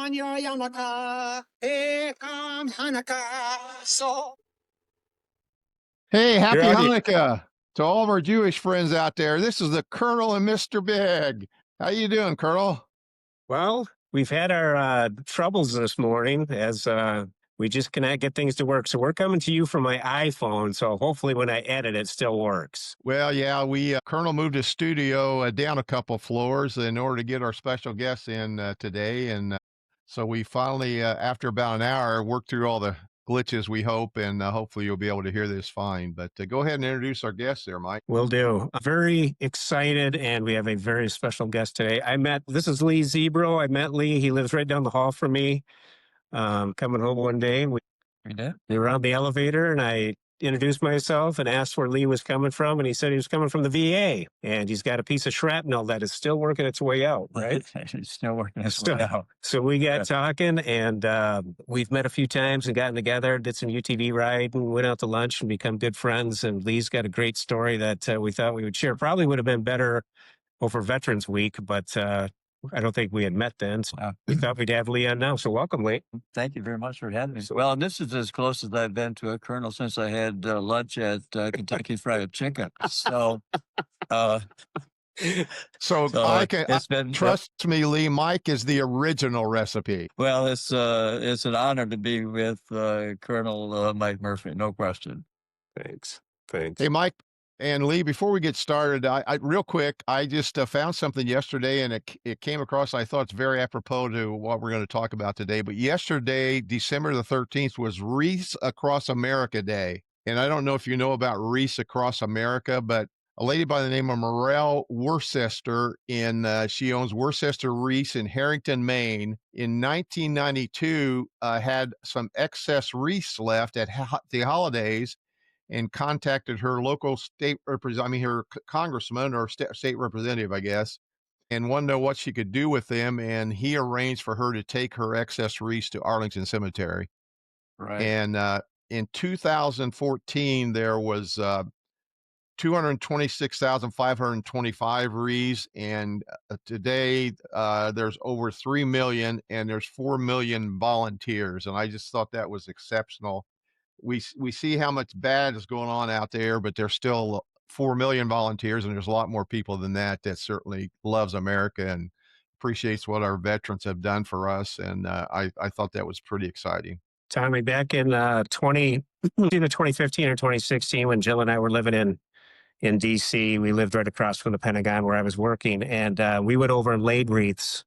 on your yarmulke. Here comes Hanukkah. So. Hey, happy You're on Hanukkah to all of our Jewish friends out there. This is the Colonel and Mr. Bigg. How you doing, Colonel? Well, we've had our troubles this morning as we just cannot get things to work. So we're coming to you from my iPhone. So hopefully when I edit, it still works. Well, yeah, we Colonel moved his studio down a couple floors in order to get our special guests in today, and so we finally, after about an hour, worked through all the glitches. We hope, and hopefully you'll be able to hear this fine. But go ahead and introduce our guests there, Mike. Will do. I'm very excited, and we have a very special guest today. This is Lee Zebro. I met Lee. He lives right down the hall from me. Coming home one day, we were on the elevator, and I introduced myself and asked where Lee was coming from, and he said he was coming from the VA, and he's got a piece of shrapnel that is still working its way out, right? It's still working its way out. So we got talking, and we've met a few times and gotten together, did some UTV ride, and went out to lunch and become good friends. And Lee's got a great story that we thought we would share. Probably would have been better over Veterans Week, but I don't think we had met then. So we thought we'd have Lee on now. So welcome, Lee. Thank you very much for having me. Well, this is as close as I've been to a colonel since I had lunch at Kentucky Fried Chicken. So, So I can trust me, Lee. Mike is the original recipe. Well, it's an honor to be with Colonel Mike Murphy, no question. Thanks. Hey, Mike and Lee, before we get started, I real quick, I just found something yesterday, and it came across. I thought it's very apropos to what we're going to talk about today. But yesterday, December the 13th, was Wreaths Across America Day, and I don't know if you know about Wreaths Across America, but a lady by the name of Morel Worcester she owns Worcester Wreaths in Harrington, Maine. In 1992, had some excess wreaths left at the holidays, and contacted her local her congressman or state representative, I guess, and wanted to know what she could do with them. And he arranged for her to take her excess wreaths to Arlington Cemetery. Right. And in 2014, there was 226,525 wreaths, and today there's over 3 million, and there's 4 million volunteers. And I just thought that was exceptional. We see how much bad is going on out there, but there's still 4 million volunteers, and there's a lot more people than that certainly loves America and appreciates what our veterans have done for us. And I thought that was pretty exciting. Tommy, back in either 2015 or 2016, when Jill and I were living in DC, we lived right across from the Pentagon where I was working, and we went over and laid wreaths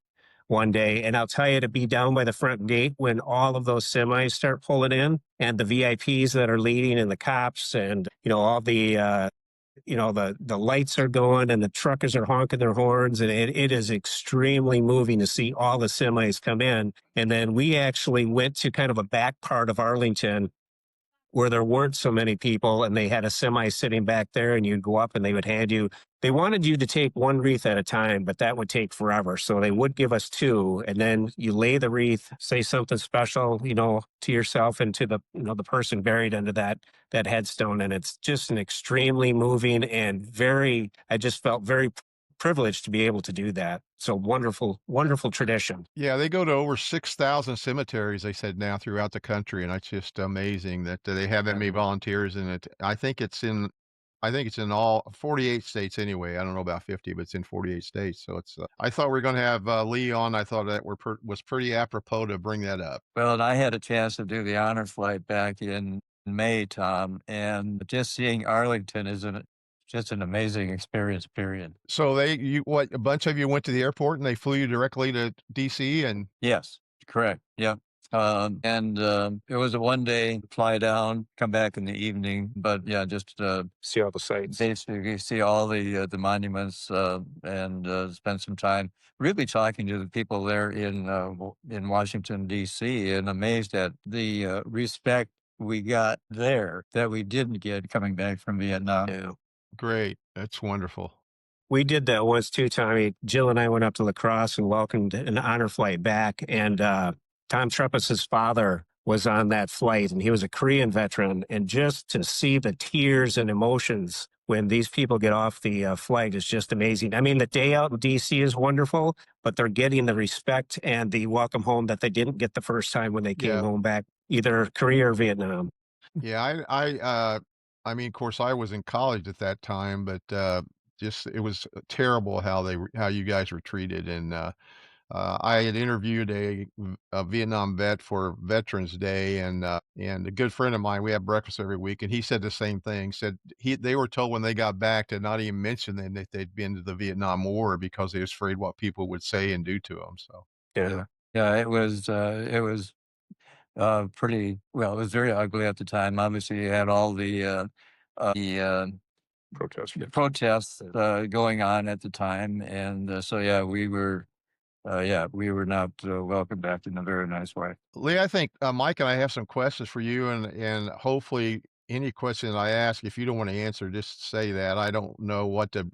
one day. And I'll tell you, to be down by the front gate when all of those semis start pulling in, and the VIPs that are leading, and the cops, and all the the lights are going, and the truckers are honking their horns, and it is extremely moving to see all the semis come in. And then we actually went to kind of a back part of Arlington where there weren't so many people, and they had a semi sitting back there, and you'd go up and they would they wanted you to take one wreath at a time, but that would take forever. So they would give us two, and then you lay the wreath, say something special, to yourself and to the, the person buried under that headstone. And it's just an extremely moving and I just felt very privileged to be able to do that. So wonderful, wonderful tradition. Yeah, they go to over 6,000 cemeteries, they said, now throughout the country, and it's just amazing that they have that many volunteers in it. I think it's in all 48 states anyway. I don't know about 50, but it's in 48 states. So it's. I thought we were going to have Lee on. I thought that was pretty apropos to bring that up. Well, and I had a chance to do the honor flight back in May, Tom, and just seeing Arlington is just an amazing experience, period. So a bunch of you went to the airport and they flew you directly to DC? And yes, correct. Yeah. And it was a one-day fly down, come back in the evening, but yeah, just see all the sites, basically see all the monuments, and spend some time really talking to the people there in Washington D.C. and amazed at the respect we got there that we didn't get coming back from Vietnam. Yeah. Great. That's wonderful. We did that once too, Tommy. Jill and I went up to La Crosse and welcomed an honor flight back. And Tom Treppus's father was on that flight, and he was a Korean veteran. And just to see the tears and emotions when these people get off the flight is just amazing. I mean, the day out in DC is wonderful, but they're getting the respect and the welcome home that they didn't get the first time when they came Yeah. home back, either Korea or Vietnam. Yeah, I mean, of course, I was in college at that time, but, just it was terrible how how you guys were treated, and, I had interviewed a Vietnam vet for Veterans Day, and a good friend of mine, we have breakfast every week, and he said the same thing, said they were told when they got back to not even mention them that they'd been to the Vietnam War because they was afraid what people would say and do to them. So, Yeah. Yeah, it was pretty well. It was very ugly at the time. Obviously, you had all the protests going on at the time, and so yeah, we were not welcomed back in a very nice way. Lee, I think, Mike and I have some questions for you, and hopefully any question I ask, if you don't wanna answer, just say that. I didn't know what to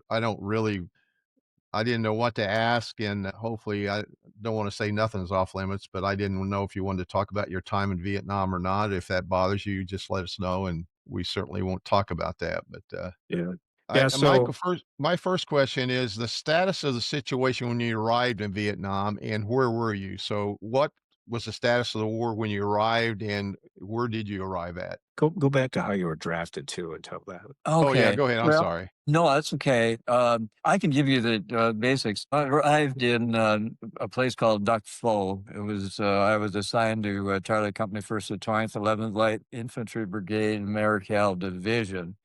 ask, and hopefully I don't wanna say nothing's off limits, but I didn't know if you wanted to talk about your time in Vietnam or not. If that bothers you, just let us know, and we certainly won't talk about that, but, Yeah. Yeah. Michael, So my first question is the status of the situation when you arrived in Vietnam, and where were you? So, what was the status of the war when you arrived, and where did you arrive at? go back to how you were drafted too and tell that. Oh, yeah, Okay. go ahead, I'm Well, sorry. no, that's okay. I can give you the basics. I arrived in a place called Duck Pho. It was I was assigned to Charlie Company, 1st to 20th, 11th Light Infantry Brigade, Marical Division,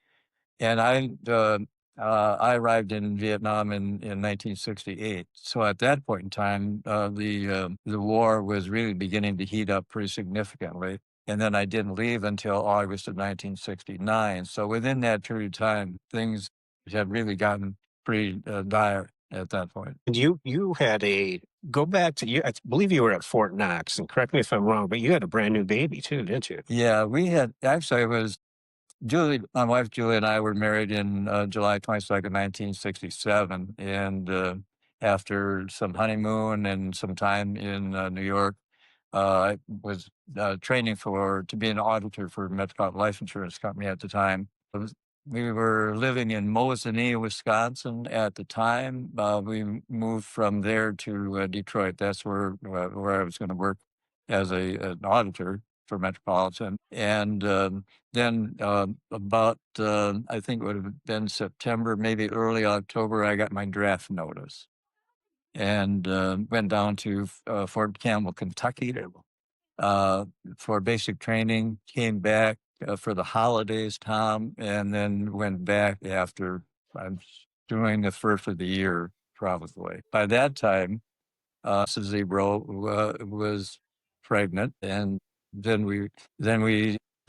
and I arrived in Vietnam in 1968. So at that point in time, the war was really beginning to heat up pretty significantly. And then I didn't leave until August of 1969. So within that period of time, things had really gotten pretty dire at that point. And you had a go back to you. I believe you were at Fort Knox, and correct me if I'm wrong, but you had a brand new baby too, didn't you? Yeah, we had actually it was Julie, my wife Julie, and I were married in July 22nd, 1967, and after some honeymoon and some time in New York, I was training to be an auditor for Metropolitan Life Insurance Company at the time. We were living in Mosinee, Wisconsin at the time. We moved from there to Detroit. That's where I was going to work as an auditor for Metropolitan. And then about, I think it would have been September, maybe early October, I got my draft notice and went down to Fort Campbell, Kentucky for basic training, came back for the holidays, Tom, and then went back after I'm doing the first of the year, probably. By that time, Zebro was pregnant, and then we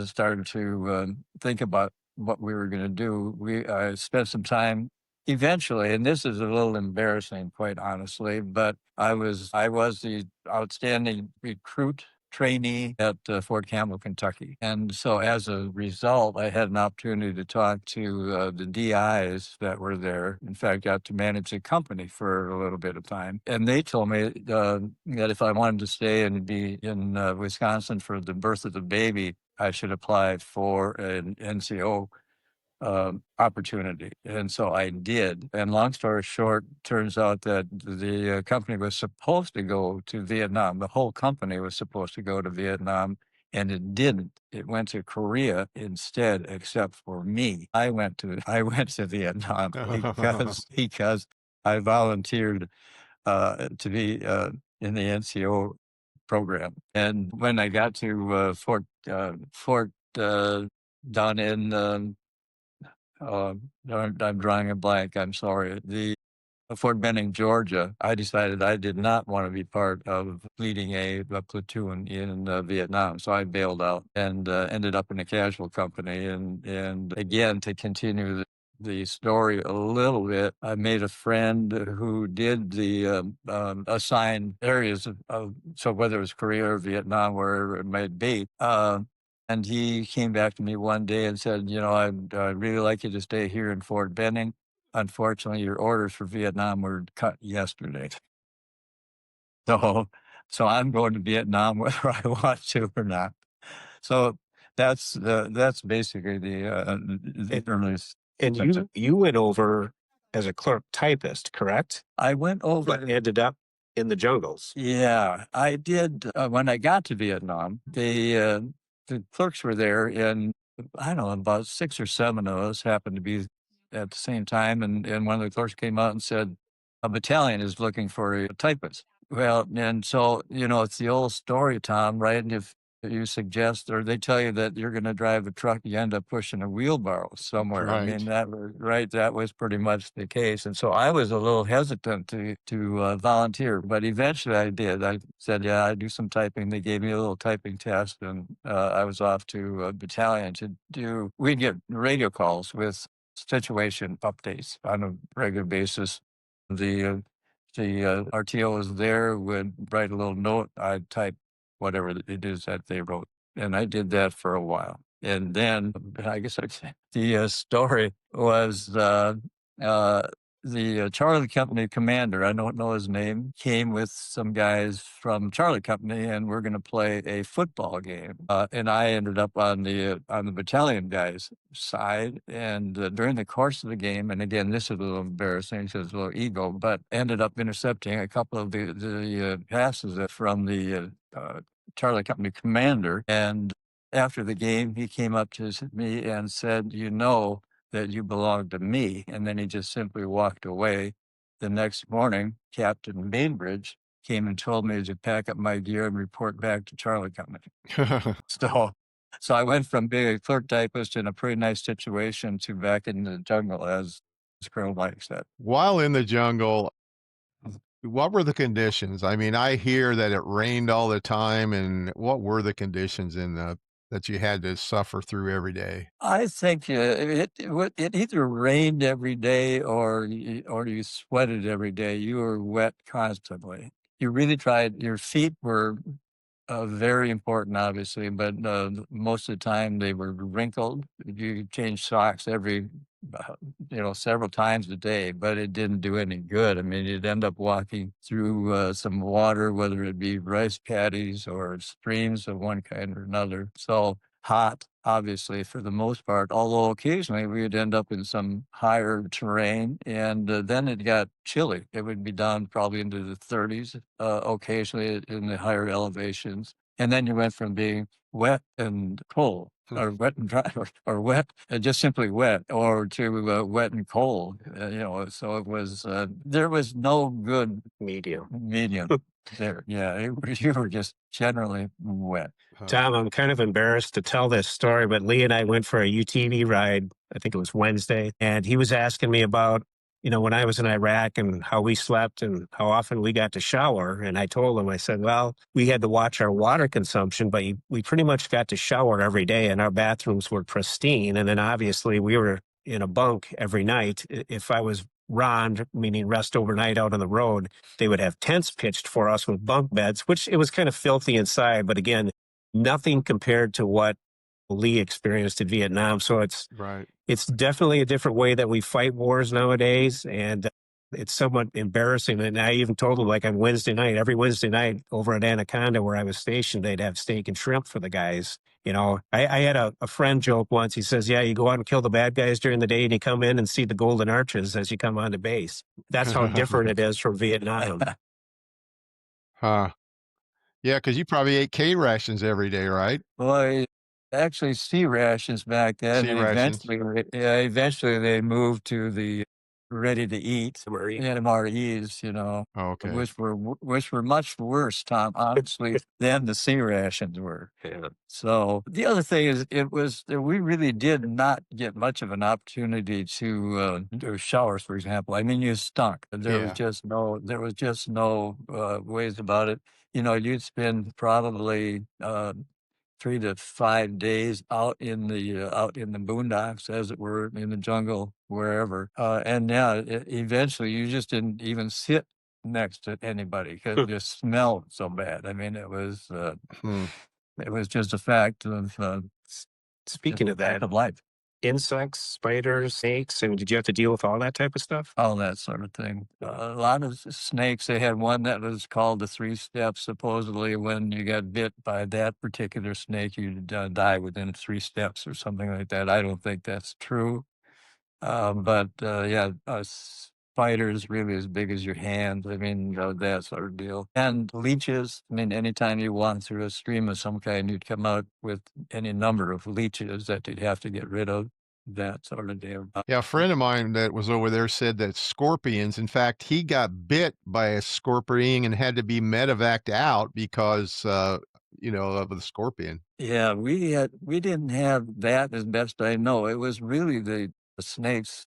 started to think about what we were going to do. We spent some time eventually, and this is a little embarrassing, quite honestly, but I was the outstanding recruit trainee at Fort Campbell, Kentucky. And so as a result, I had an opportunity to talk to the DIs that were there. In fact, got to manage a company for a little bit of time. And they told me that if I wanted to stay and be in Wisconsin for the birth of the baby, I should apply for an NCO opportunity. And so I did. And long story short, turns out that the company was supposed to go to Vietnam. The whole company was supposed to go to Vietnam, and it didn't. It went to Korea instead, except for me. I went to Vietnam because I volunteered to be in the NCO program. And when I got to Fort down in I'm drawing a blank. I'm sorry. The Fort Benning, Georgia. I decided I did not want to be part of leading a platoon in Vietnam, so I bailed out and ended up in a casual company. And again, to continue the story a little bit, I made a friend who did the assigned areas of so whether it was Korea or Vietnam, wherever it might be. And he came back to me one day and said, I'd really like you to stay here in Fort Benning. Unfortunately, your orders for Vietnam were cut yesterday. So, so I'm going to Vietnam whether I want to or not. So that's basically the earliest And you went over as a clerk typist, correct? I went over. But ended up in the jungles. Yeah, I did. When I got to Vietnam, the clerks were there, and I don't know, about 6 or 7 of us happened to be at the same time, and one of the clerks came out and said, "A battalion is looking for a typist." Well, and so it's the old story, Tom, right? And if you suggest or they tell you that you're going to drive a truck, you end up pushing a wheelbarrow somewhere. I mean, Right. that was right. That was pretty much the case. And so I was a little hesitant to volunteer, but eventually I did. I said, yeah, I do some typing. They gave me a little typing test, and I was off to a battalion to do, we'd get radio calls with situation updates on a regular basis. The RTOs there would write a little note. I'd type whatever it is that they wrote. And I did that for a while. And then I guess I'd say the story was the Charlie Company commander, I don't know his name, came with some guys from Charlie Company, and we're going to play a football game. And I ended up on the battalion guys' side. And during the course of the game, and again, this is a little embarrassing because it's a little ego, but ended up intercepting a couple of the passes from the Charlie Company commander. And after the game, he came up to me and said, that you belong to me. And then he just simply walked away. The next morning, Captain Bainbridge came and told me to pack up my gear and report back to Charlie Company. So I went from being a clerk typist in a pretty nice situation to back in the jungle, as Colonel Mike said. While in the jungle, what were the conditions? I mean, I hear that it rained all the time, and what were the conditions that you had to suffer through every day? I think it either rained every day or you sweated every day. You were wet constantly. You really tried. Your feet were very important, obviously, but most of the time they were wrinkled. You changed socks every, several times a day, but it didn't do any good. I mean, you'd end up walking through some water, whether it be rice paddies or streams of one kind or another. So hot, obviously, for the most part, although occasionally we would end up in some higher terrain, and then it got chilly. It would be down probably into the 30s, occasionally in the higher elevations. And then you went from being wet and cold, or wet and dry, or wet and just simply wet, or to wet and cold. So it was, there was no good medium there. Yeah, you were just generally wet. Tom, I'm kind of embarrassed to tell this story, but Lee and I went for a UTV ride. I think it was Wednesday. And he was asking me about, when I was in Iraq and how we slept and how often we got to shower. And I told him, I said, well, we had to watch our water consumption, but we pretty much got to shower every day and our bathrooms were pristine. And then obviously we were in a bunk every night. If I was ROND, meaning rest overnight out on the road, they would have tents pitched for us with bunk beds, which it was kind of filthy inside. But again, nothing compared to what Lee experienced in Vietnam. So Right. it's definitely a different way that we fight wars nowadays. And it's somewhat embarrassing. And I even told him, like on every Wednesday night over at Anaconda where I was stationed, they'd have steak and shrimp for the guys. I had a friend joke once. He says, yeah, you go out and kill the bad guys during the day and you come in and see the golden arches as you come onto base. That's how different it is from Vietnam. Huh. Yeah, because you probably ate K rations every day, right? Well, actually, C rations back then, C and rations. eventually they moved to the ready to eat MREs, Oh, okay. which were much worse, Tom, honestly, than the C rations were. Yeah. So the other thing is, we really did not get much of an opportunity to do showers, for example. I mean, you stunk. There was just no ways about it. You'd spend probably 3 to 5 days out in the boondocks, as it were, in the jungle, wherever. And yeah, eventually you just didn't even sit next to anybody because it just smelled so bad. I mean, it was just a fact of Speaking of that, of life. Insects, spiders, snakes, and did you have to deal with all that type of stuff? All that sort of thing. A lot of snakes. They had one that was called the 3 steps. Supposedly, when you got bit by that particular snake, you'd die within 3 steps or something like that. I don't think that's true. But yeah, spiders really as big as your hand. I mean, that sort of deal. And leeches. I mean, anytime you walk through a stream of some kind, you'd come out with any number of leeches that you'd have to get rid of. That sort of deal. Yeah, a friend of mine that was over there said that scorpions, in fact, he got bit by a scorpion and had to be medevaced out because, of the scorpion. Yeah, we didn't have that as best I know. It was really the snakes,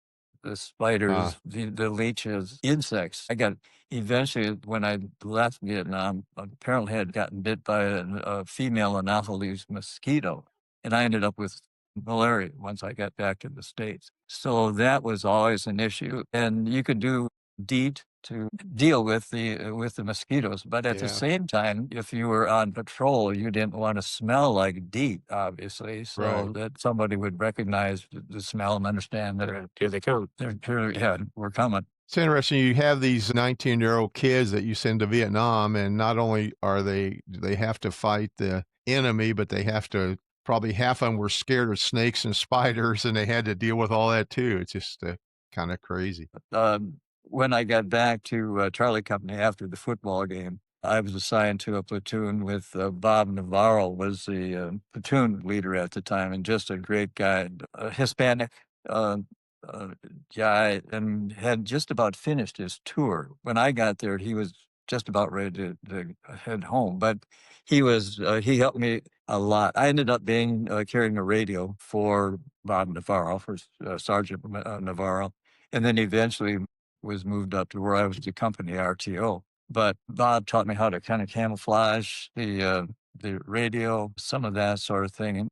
the Uh, spiders, the leeches, insects. I got eventually when I left Vietnam, apparently had gotten bit by a female Anopheles mosquito, and I ended up with malaria once I got back to the States. So that was always an issue, and you could do DEET to deal with the mosquitoes. But at the yeah, same time, if you were on patrol, you didn't want to smell like DEET, obviously, right. so that somebody would recognize the smell and understand that Here they come. yeah, we're coming. It's interesting. You have these 19-year-old kids that you send to Vietnam, and not only do they have to fight the enemy, but they have to probably half of them were scared of snakes and spiders, and they had to deal with all that too. It's just kind of crazy. When I got back to Charlie Company after the football game, I was assigned to a platoon with Bob Navarro was the platoon leader at the time, and just a great guy, a Hispanic uh, uh, guy, and had just about finished his tour. When I got there, he was just about ready to head home, but he helped me a lot. I ended up being carrying a radio for Bob Navarro, for Sergeant Navarro, and then eventually was moved up to where I was the company RTO. But Bob taught me how to kind of camouflage the radio, some of that sort of thing,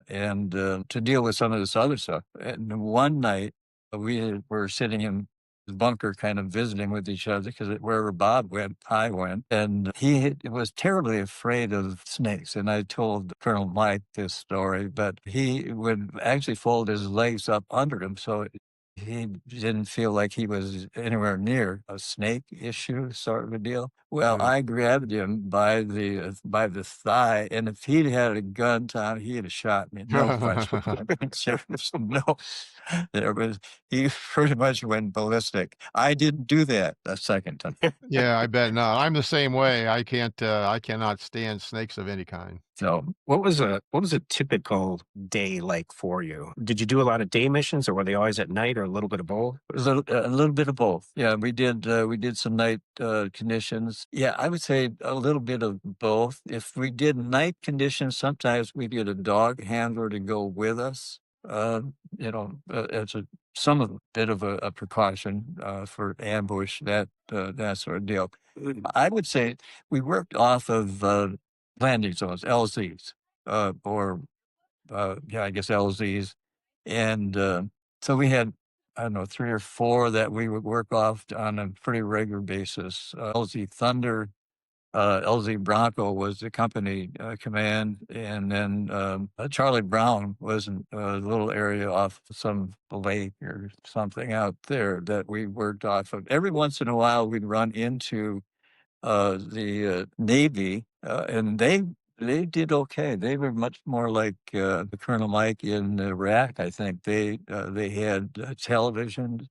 and to deal with some of this other stuff. And one night we were sitting in the bunker, kind of visiting with each other because wherever Bob went, I went, and he was terribly afraid of snakes. And I told Colonel Mike this story, but he would actually fold his legs up under him so he didn't feel like he was anywhere near a snake issue sort of a deal. Well, Yeah. I grabbed him by the thigh, and if he'd had a gun, Tom, he'd have shot me. No question. No, there was he pretty much went ballistic. I didn't do that a second time. Yeah, I bet not. I'm the same way. I cannot stand snakes of any kind. So What was a typical day like for you? Did you do a lot of day missions, or were they always at night, or a little bit of both? a little bit of both. Yeah, we did some night conditions. Yeah, I would say a little bit of both. If we did night conditions, sometimes we get a dog handler to go with us. As some of bit of a precaution for ambush, that sort of deal. I would say we worked off of landing zones, LZs, or yeah, I guess LZs. And so we had, I don't know, 3 or 4 that we would work off on a pretty regular basis. LZ Thunder, LZ Bronco was the company command. And then Charlie Brown was in a little area off some lake or something out there that we worked off of. Every once in a while, we'd run into the Navy, and they did okay. They were much more like the Colonel Mike in Iraq. I think they had television,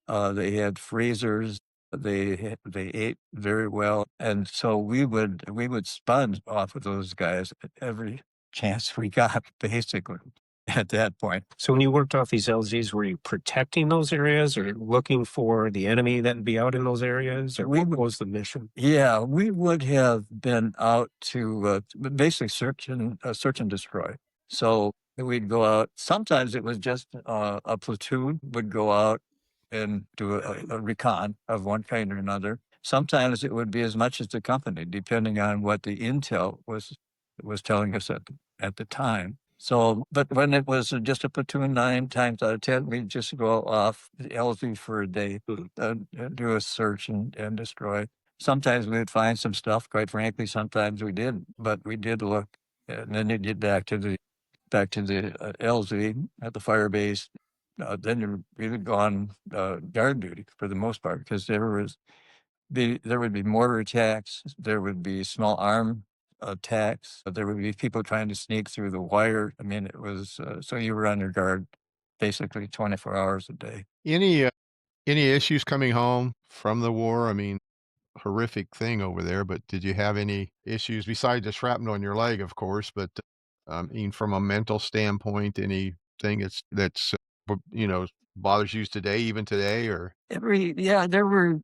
they had freezers, they ate very well, and so we would sponge off of those guys at every chance we got, basically. At that point, So when you worked off these LZs, were you protecting those areas, or looking for the enemy that'd be out in those areas, or what was the mission? yeah, we would have been out to basically search and destroy. So we'd go out. Sometimes it was just a platoon would go out and do a recon of one kind or another. Sometimes it would be as much as the company, depending on what the intel was telling us at the time. So, but when it was just a platoon, 9 times out of 10, we'd just go off the LZ for a day, do a search and destroy. Sometimes we'd find some stuff, quite frankly, sometimes we didn't, but we did look. And then you get back to the LZ at the fire base. Then we would go on guard duty for the most part because there would be mortar attacks, there would be small arm attacks, there would be people trying to sneak through the wire. I mean, it was so you were on your guard basically 24 hours a day. Any issues coming home from the war? I mean, horrific thing over there, but did you have any issues besides the shrapnel in your leg, of course, but, I mean, from a mental standpoint, anything bothers you today, even today, or Yeah, there were,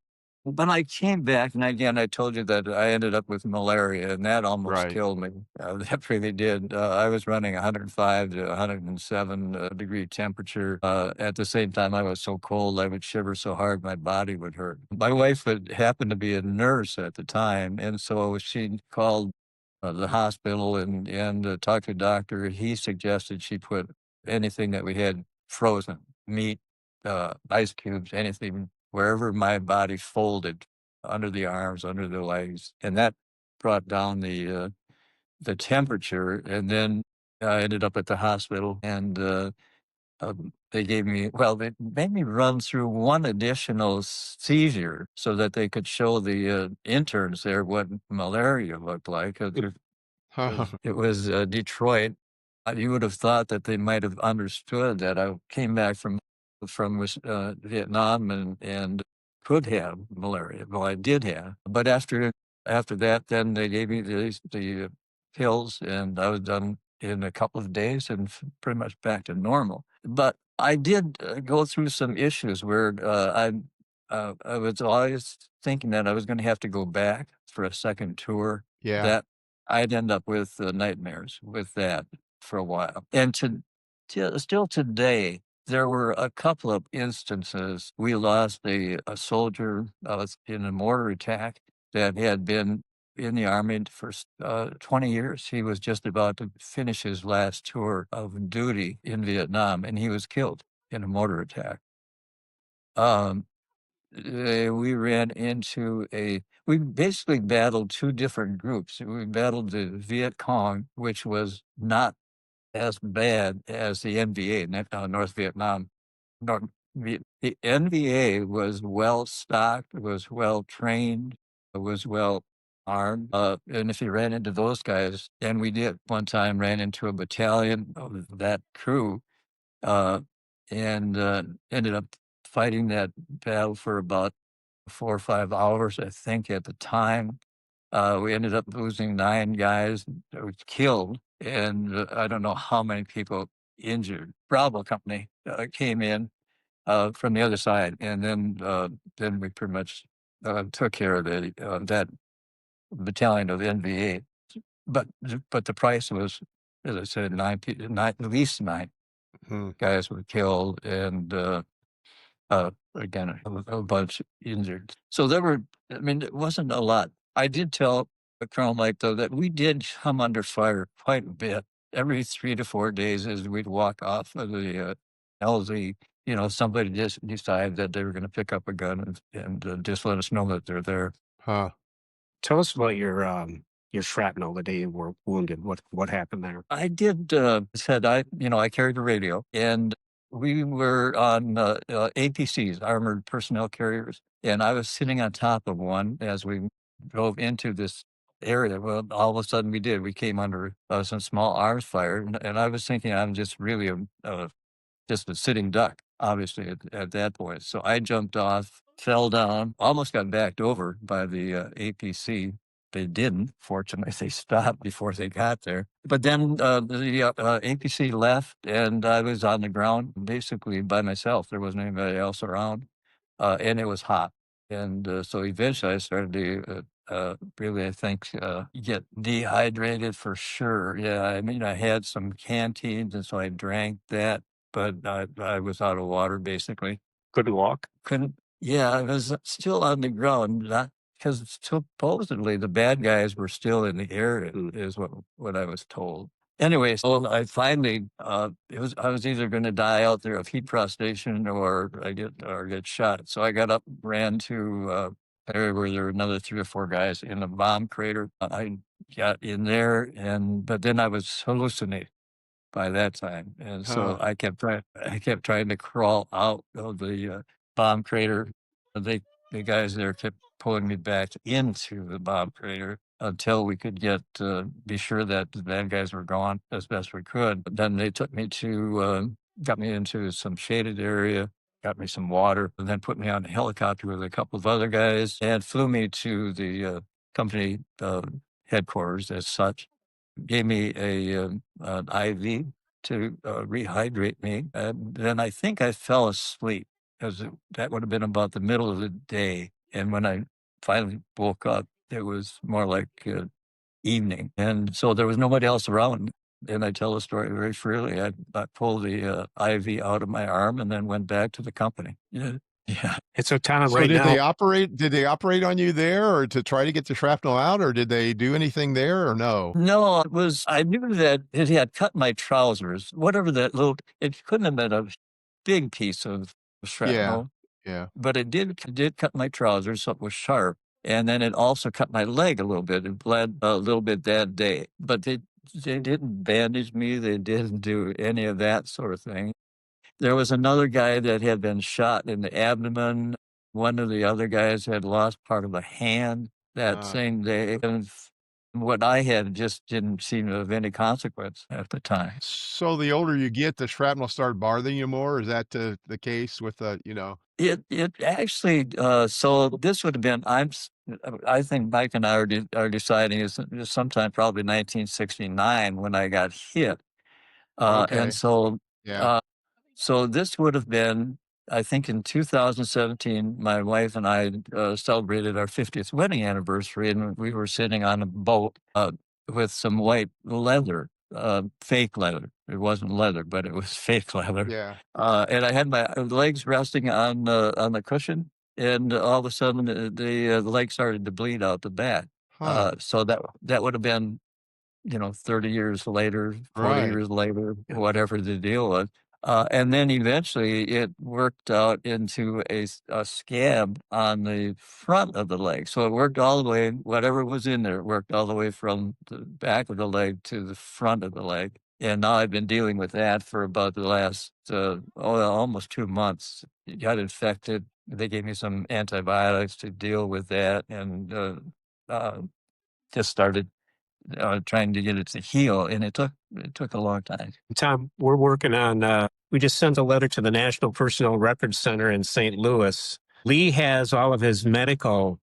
but I came back, and again, I told you that I ended up with malaria, and that almost right. killed me. That really did. I was running 105 to 107 degree temperature. At the same time, I was so cold, I would shiver so hard my body would hurt. My wife happened to be a nurse at the time, and so she called the hospital and talked to the doctor. He suggested she put anything that we had frozen, meat, ice cubes, anything, wherever my body folded, under the arms, under the legs, and that brought down the temperature. And then I ended up at the hospital, and they made me run through one additional seizure so that they could show the interns there what malaria looked like. 'Cause it was Detroit. You would have thought that they might have understood that I came back from Vietnam and could have malaria. Well, I did have, but after that, then they gave me the pills, and I was done in a couple of days and pretty much back to normal. But I did go through some issues where I was always thinking that I was going to have to go back for a second tour. Yeah. That I'd end up with nightmares with that for a while. And still today, there were a couple of instances. We lost a soldier in a mortar attack that had been in the army for 20 years. He was just about to finish his last tour of duty in Vietnam, and he was killed in a mortar attack. Um, we ran into we basically battled two different groups. We battled the Viet Cong, which was not as bad as the NVA, North Vietnam. North, the NVA was well stocked, was well trained, was well armed. And if you ran into those guys, and we did one time, ran into a battalion of that crew, uh, and ended up fighting that battle for about 4 or 5 hours, I think, at the time. We ended up losing 9 guys that was killed, and I don't know how many people injured. Bravo Company came in from the other side, and then we pretty much took care of that battalion of the NVA. But the price was, as I said, at least 9 Hmm. guys were killed, and again, a bunch injured. So I mean, it wasn't a lot. I did tell Colonel Mike, though, that we did come under fire quite a bit. Every 3 to 4 days as we'd walk off of the LZ, somebody just decided that they were going to pick up a gun and just let us know that they're there. Huh. Tell us about your shrapnel the day you were wounded. What happened there? I did, I carried a radio, and we were on APCs, armored personnel carriers, and I was sitting on top of one as we drove into this area. Well, all of a sudden we came under some small arms fire, and I was thinking I'm just really just a sitting duck, obviously, at that point. So I jumped off, fell down, almost got backed over by the APC. They didn't. Fortunately, they stopped before they got there. But then the APC left, and I was on the ground basically by myself. There wasn't anybody else around, and it was hot. And so eventually I started to really, I think, get dehydrated for sure. Yeah, I mean, I had some canteens, and so I drank that, but I was out of water basically. Couldn't walk. Couldn't. Yeah, I was still on the ground, not because supposedly the bad guys were still in the area, is what I was told. Anyway, so I finally, I was either going to die out there of heat prostration or get shot. So I got up, ran to area where there were another 3 or 4 guys in a bomb crater. I got in there, but then I was hallucinating by that time, and so Huh. I kept trying to crawl out of the bomb crater. They the guys there kept pulling me back into the bomb crater until we could be sure that the bad guys were gone as best we could. But then they took me to got me into some shaded area, got me some water, and then put me on a helicopter with a couple of other guys and flew me to the company headquarters as such. Gave me an IV to rehydrate me. And then I think I fell asleep because that would have been about the middle of the day. And when I finally woke up, it was more like evening. And so there was nobody else around. And I tell the story very freely. I pulled the IV out of my arm and then went back to the company. Yeah. Yeah. And so, Tom, So right did now, they operate on you there or to try to get the shrapnel out, or did they do anything there or no? No, I knew that it had cut my trousers, whatever that little, it couldn't have been a big piece of Yeah. shrapnel, Yeah. but it did cut my trousers, so it was sharp. And then it also cut my leg a little bit. It bled a little bit that day, but they didn't bandage me. They didn't do any of that sort of thing. There was another guy that had been shot in the abdomen. One of the other guys had lost part of a hand that Uh, same day. And what I had just didn't seem of any consequence at the time. so the older you get, the shrapnel start bothering you more? Is that the case with It actually, so this would have been, I think Mike and I are deciding is sometime probably 1969 when I got hit. And Okay. so, Yeah. uh, so this would have been, I think in 2017, my wife and I celebrated our 50th wedding anniversary, and we were sitting on a boat with some white leather, fake leather. It wasn't leather, but it was fake leather. Yeah. And I had my legs resting on the cushion, and all of a sudden the leg started to bleed out the back. Huh. So that would have been 30 years later, 40 Right. years later, Yeah. whatever the deal was. And then eventually it worked out into a scab on the front of the leg. So it worked all the way, whatever was in there, it worked all the way from the back of the leg to the front of the leg. And now I've been dealing with that for about the last, almost 2 months. It got infected. They gave me some antibiotics to deal with that and just started trying to get it to heal, and it took a long time. Tom, we're working on, we just sent a letter to the National Personnel Records Center in St. Louis. Lee has all of his medical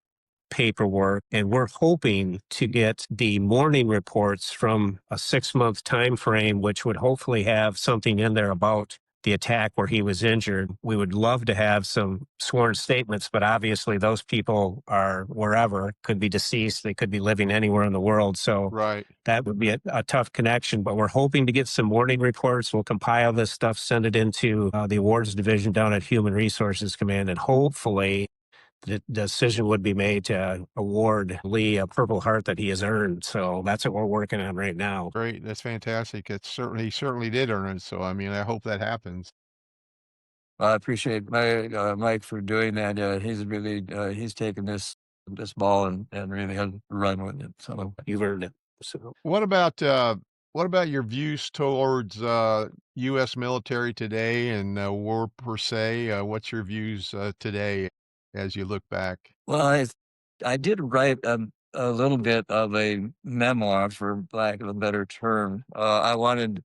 paperwork, and we're hoping to get the morning reports from a 6-month time frame, which would hopefully have something in there about the attack where he was injured. We would love to have some sworn statements, but obviously those people are wherever, could be deceased, they could be living anywhere in the world. So Right. that would be a tough connection, but we're hoping to get some morning reports. We'll compile this stuff, send it into the awards division down at Human Resources Command, and hopefully the decision would be made to award Lee a Purple Heart that he has earned. So that's what we're working on right now. Great. That's fantastic. He certainly did earn it. So I mean, I hope that happens. I appreciate Mike for doing that. He's really he's taken this ball and really has run with it. So You've earned it. So What about your views towards US military today and war per se? What's your views today as you look back? well, I did write a little bit of a memoir, for lack of a better term. I wanted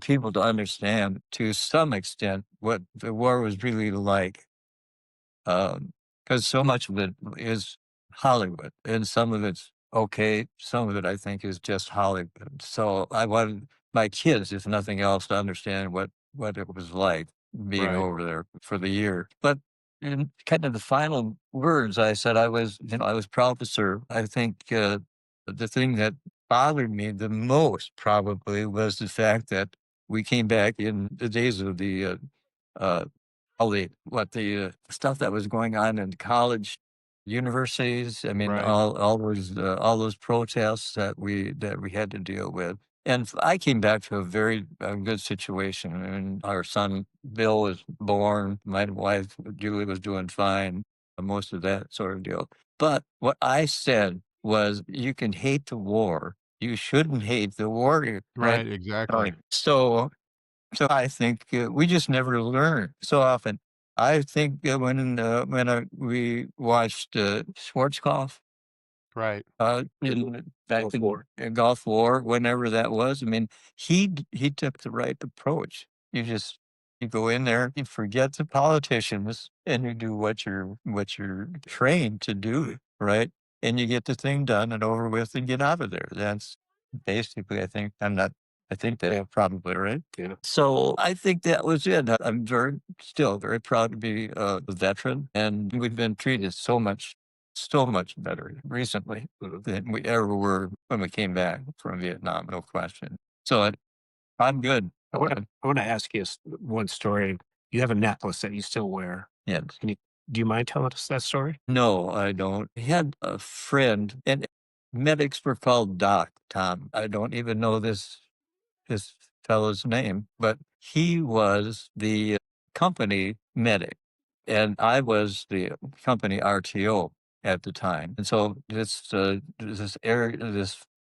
people to understand to some extent what the war was really like. Because so much of it is Hollywood, and some of it's okay. Some of it, I think, is just Hollywood. So I wanted my kids, if nothing else, to understand what it was like being Right. over there for the year. But in kind of the final words, I said I was proud to serve. I think the thing that bothered me the most probably was the fact that we came back in the days of the uh, all the stuff that was going on in college, universities. I mean, Right. all those protests that we had to deal with. And I came back to a very good situation. I mean, our son Bill was born. My wife Julie was doing fine. Most of that sort of deal. But what I said was, you can hate the war. You shouldn't hate the warrior. Right? Right. Exactly. So I think we just never learn so often. I think we watched Schwarzkopf Right. Gulf War. in Gulf War, whenever that was. I mean, he took the right approach. you go in there, you forget the politicians, and you do what you're trained to do, right? And you get the thing done and over with and get out of there. That's basically, I think, I think they have probably right. Yeah. So I think that was it. I'm still very proud to be a veteran, and we've been treated so much better recently than we ever were when we came back from Vietnam, no question. So I'm good. I want to ask you one story. You have a necklace that you still wear. Yes. Do you mind telling us that story? No, I don't. I had a friend, and medics were called Doc, Tom. I don't even know this fellow's name, but he was the company medic, and I was the company RTO at the time. And so this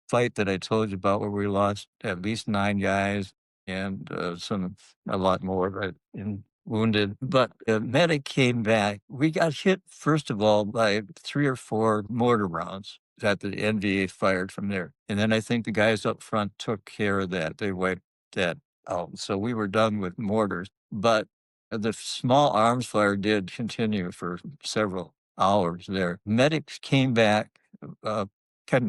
fight that I told you about, where we lost at least 9 guys and a lot more, right, in wounded. But the medic came back. We got hit first of all by 3 or 4 mortar rounds that the NVA fired from there. And then I think the guys up front took care of that. They wiped that out. So we were done with mortars. But the small arms fire did continue for several hours there. Medics came back, kind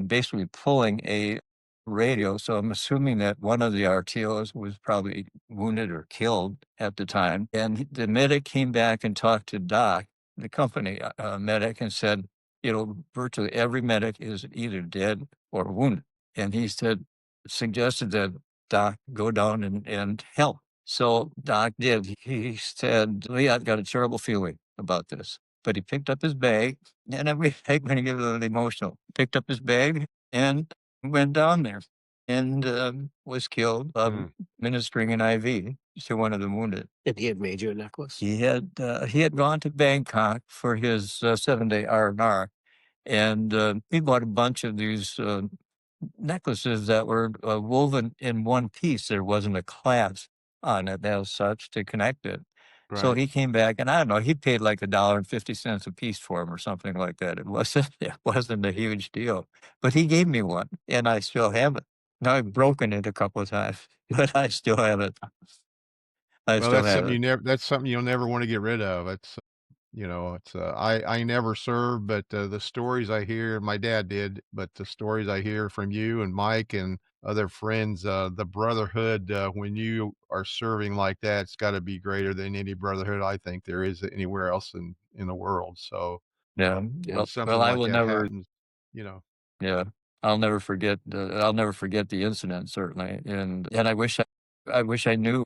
of basically pulling a radio. So I'm assuming that one of the RTOs was probably wounded or killed at the time. And the medic came back and talked to Doc, the company medic, and said, virtually every medic is either dead or wounded. And he suggested that Doc go down and help. So Doc did. He said, Lee, I've got a terrible feeling about this. But he picked up his bag, and I'm going to get a little emotional. Picked up his bag and went down there and was killed, ministering an IV to one of the wounded. And he had made you a necklace? He had gone to Bangkok for his 7-day R&R, and he bought a bunch of these necklaces that were woven in one piece. There wasn't a clasp on it as such to connect it. So Right. he came back, and I don't know, he paid like $1.50 a piece for them or something like that. It wasn't a huge deal, but he gave me one, and I still have it. Now I've broken it a couple of times, but I still have it. I Well, still that's have something it. that's something you'll never want to get rid of. It's it's I never served, but the stories I hear, my dad did, but the stories I hear from you and Mike and other friends, the brotherhood when you are serving like that, it's got to be greater than any brotherhood I think there is anywhere else in the world. So Yeah. when Well, something I like will that never. happens, you know, Yeah, I'll never forget. I'll never forget the incident, certainly, and I wish I knew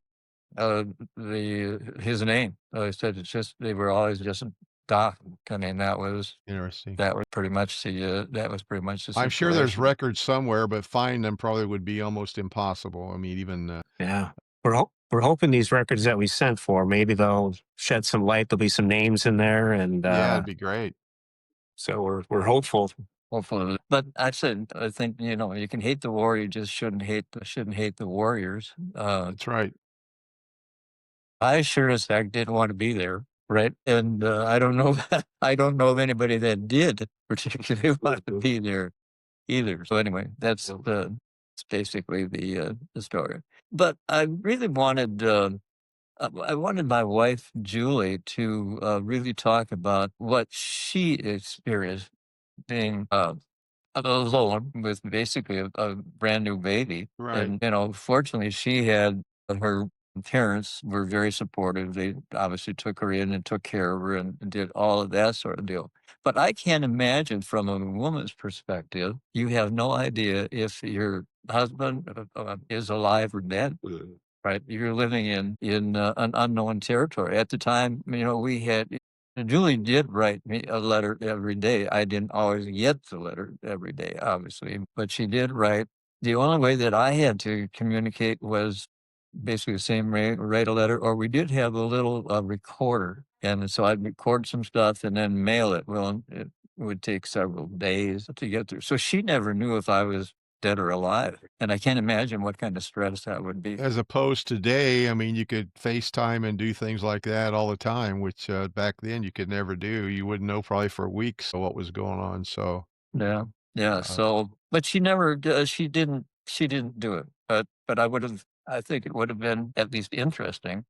uh, his name. I said it's just they were always just Doc. I mean, interesting. that was pretty much the I'm sure there's situation. records somewhere, but finding them probably would be almost impossible. I mean, even Yeah. We're hoping these records that we sent for, maybe they'll shed some light. There'll be some names in there. And yeah, it'd be great. so we're hopeful. Hopefully, but I think you can hate the war, you just shouldn't hate the warriors. That's right. I sure as heck didn't want to be there, right? And I don't know I don't know of anybody that did particularly want to be there either. So anyway, that's basically the story. But I really wanted I wanted my wife Julie to really talk about what she experienced being alone with basically a brand new baby. Right. And, fortunately, she had her parents were very supportive. They obviously took her in and took care of her and did all of that sort of deal. But I can't imagine from a woman's perspective, you have no idea if your husband is alive or dead. Right, you're living in an unknown territory. At the time, we had Julie did write me a letter every day. I didn't always get the letter every day, obviously, but she did write. The only way that I had to communicate was basically the same way, write a letter, or we did have a little recorder. And so I'd record some stuff and then mail it. Well, it would take several days to get through. So she never knew if I was dead or alive. And I can't imagine what kind of stress that would be. As opposed today, I mean, you could FaceTime and do things like that all the time, which back then you could never do. You wouldn't know probably for weeks what was going on. So, Yeah. Yeah. uh, So, but she never, she didn't do it. But I would have, I think it would have been at least interesting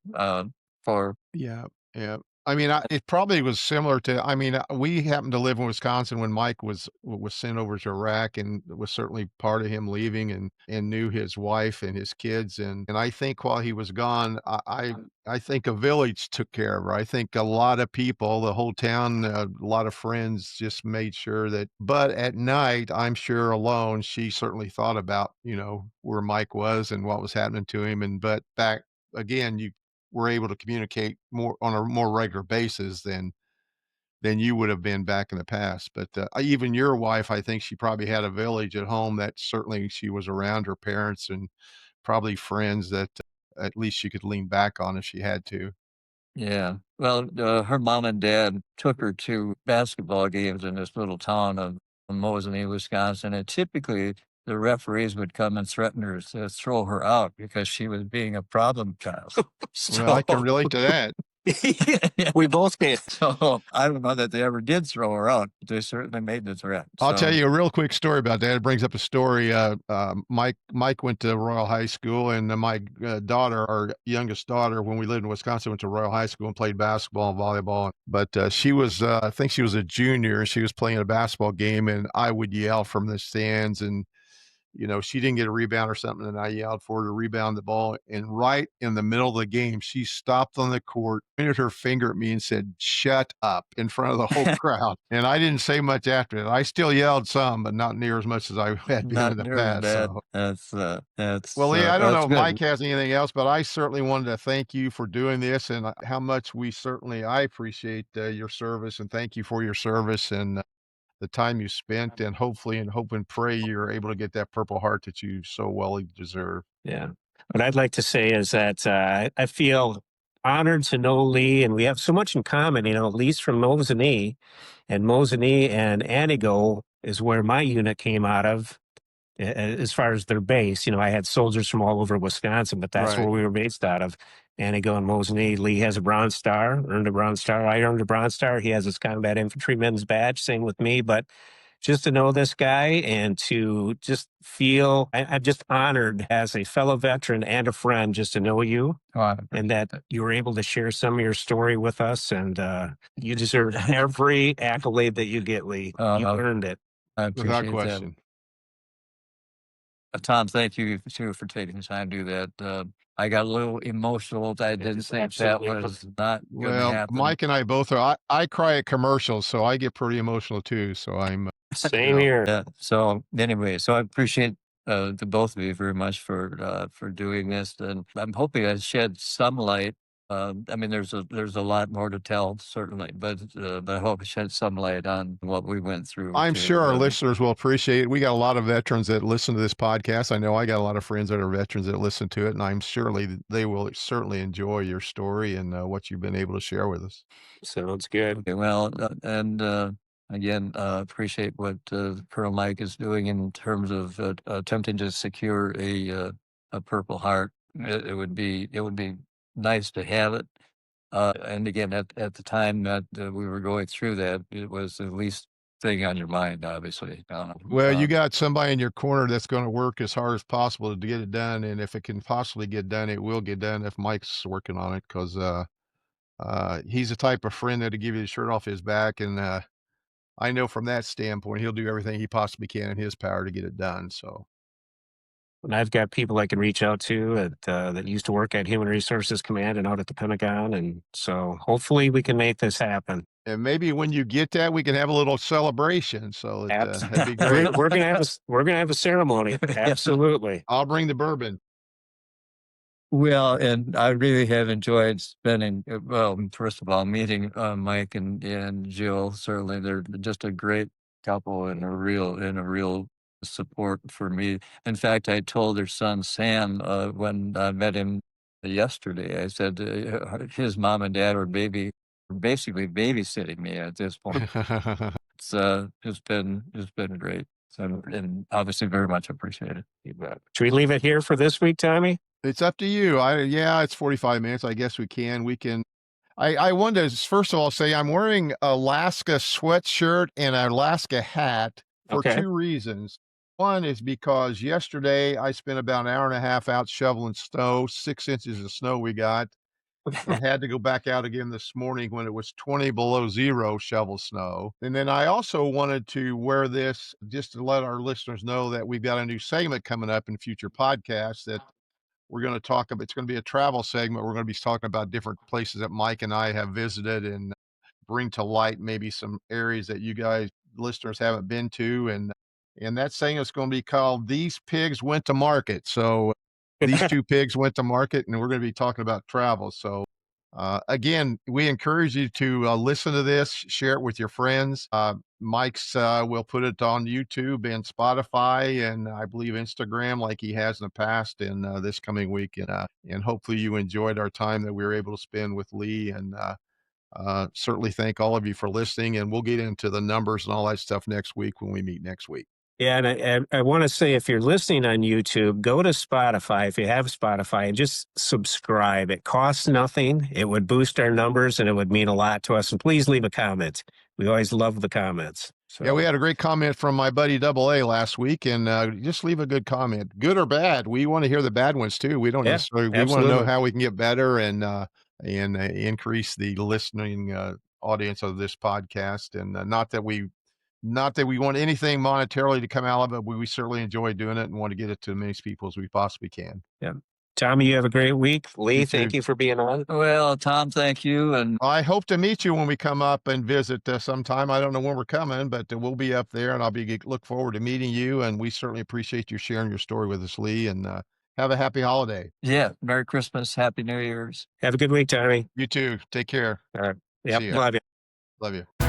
for. Yeah, yeah. I mean, it probably was similar to. I mean, we happened to live in Wisconsin when Mike was sent over to Iraq, and it was certainly part of him leaving, and knew his wife and his kids, and I think while he was gone, I think a village took care of her. I think a lot of people, the whole town, a lot of friends, just made sure that. But at night, I'm sure alone, she certainly thought about where Mike was and what was happening to him, and but back again, you were able to communicate more on a more regular basis than you would have been back in the past. But even your wife, I think she probably had a village at home that certainly she was around her parents and probably friends that at least she could lean back on if she had to. Yeah. Well, her mom and dad took her to basketball games in this little town of Mosinee, Wisconsin, and typically the referees would come and threaten her to throw her out because she was being a problem child. Well, I can So relate to that. We both did. so I don't know that they ever did throw her out. But they certainly made the threat. I'll tell So you a real quick story about that. It brings up a story. Mike went to Royal High School, and my daughter, our youngest daughter, when we lived in Wisconsin, went to Royal High School and played basketball and volleyball. But she was, I think she was a junior, and she was playing a basketball game, and I would yell from the stands, and she didn't get a rebound or something, and I yelled for her to rebound the ball. And right in the middle of the game, she stopped on the court, pointed her finger at me, and said, "Shut up," in front of the whole crowd. And I didn't say much after it. I still yelled some, but not near as much as I had been not in the near as past. bad. So, well, Lee, I don't know That's if good. Mike has anything else, but I certainly wanted to thank you for doing this and how much I appreciate your service, and thank you for your service and the time you spent, and hopefully and hope and pray you're able to get that Purple Heart that you so well deserve. Yeah. What I'd like to say is that I feel honored to know Lee, and we have so much in common. Lee's from Mosinee, and Mosinee and Antigo is where my unit came out of. As far as their base, I had soldiers from all over Wisconsin, but that's where Right. we were based out of. Antigo and Mosinee. Lee has a Bronze Star, earned a Bronze Star. I earned a Bronze Star. He has his Combat Infantryman's badge. Same with me. But just to know this guy and to just feel, I'm just honored as a fellow veteran and a friend just to know you, and that you were able to share some of your story with us. And you deserve every accolade that you get, Lee. You earned it. I Without appreciate that. question. Tom, thank you too for taking the time to do that. I got a little emotional. I didn't think that was not going to Well, happen. Mike and I both are. I cry at commercials, so I get pretty emotional too. So I'm Same here. Yeah. So anyway, so I appreciate the both of you very much for doing this, and I'm hoping I shed some light. I mean, there's a lot more to tell, certainly, but I hope I shed some light on what we went through. I'm sure our listeners will appreciate it. We got a lot of veterans that listen to this podcast. I know I got a lot of friends that are veterans that listen to it, and I'm surely they will certainly enjoy your story and what you've been able to share with us. Sounds good. Okay, well, and again, appreciate what Colonel Mike is doing in terms of attempting to secure a Purple Heart. It would be nice to have it. And again, at the time that we were going through that, it was the least thing on your mind, obviously. Well, you got somebody in your corner that's going to work as hard as possible to get it done, and if it can possibly get done, it will get done if Mike's working on it, because he's the type of friend that'll give you the shirt off his back, and I know from that standpoint, he'll do everything he possibly can in his power to get it done. So, And I've got people I can reach out to that used to work at Human Resources Command and out at the Pentagon, and so hopefully we can make this happen. and maybe when you get that, we can have a little celebration. So that'd be great. We're gonna have a ceremony. Absolutely. I'll bring the bourbon. Well, and I really have enjoyed spending, well, first of all, meeting Mike and Jill. Certainly, they're just a great couple and a real support for me. In fact, I told their son Sam when I met him yesterday. I said his mom and dad were basically babysitting me at this point. It's been great. So, and obviously very much appreciated. Should we leave it here for this week, Tommy? It's up to you. Yeah, it's 45 minutes. I guess we can. I wanted to first of all say I'm wearing Alaska sweatshirt and an Alaska hat for Okay. two reasons. One is because yesterday I spent about an hour and a half out shoveling snow, 6 inches of snow we got, and had to go back out again this morning when it was 20 below zero shovel snow. And then I also wanted to wear this just to let our listeners know that we've got a new segment coming up in future podcasts that we're going to talk about. It's going to be a travel segment. We're going to be talking about different places that Mike and I have visited and bring to light maybe some areas that you guys listeners haven't been to. And that saying is going to be called These Pigs Went to Market. So these two pigs went to market, and we're going to be talking about travel. So again, we encourage you to listen to this, share it with your friends. Mike's will put it on YouTube and Spotify, and I believe Instagram, like he has in the past, and this coming week. And hopefully you enjoyed our time that we were able to spend with Lee. And certainly thank all of you for listening. And we'll get into the numbers and all that stuff next week when we meet next week. Yeah, and I want to say, if you're listening on YouTube, go to Spotify if you have Spotify and just subscribe. It costs nothing. It would boost our numbers and it would mean a lot to us. And please leave a comment. We always love the comments. So Yeah, we had a great comment from my buddy Double A last week, and just leave a good comment, good or bad. We want to hear the bad ones too. We don't yeah, necessarily. We want to know absolutely. how we can get better and increase the listening audience of this podcast. And not that we want anything monetarily to come out of it, but we certainly enjoy doing it and want to get it to as many people as we possibly can. Yeah. Tommy, you have a great week. Lee, You thank too. you for being on. Well, Tom, thank you. And I hope to meet you when we come up and visit sometime. I don't know when we're coming, but we'll be up there, and look forward to meeting you. And we certainly appreciate you sharing your story with us, Lee. And have a happy holiday. yeah, Merry Christmas, Happy New Year's. Have a good week, Tommy. You too. Take care. All right. Yep. See ya. Love you. Love you.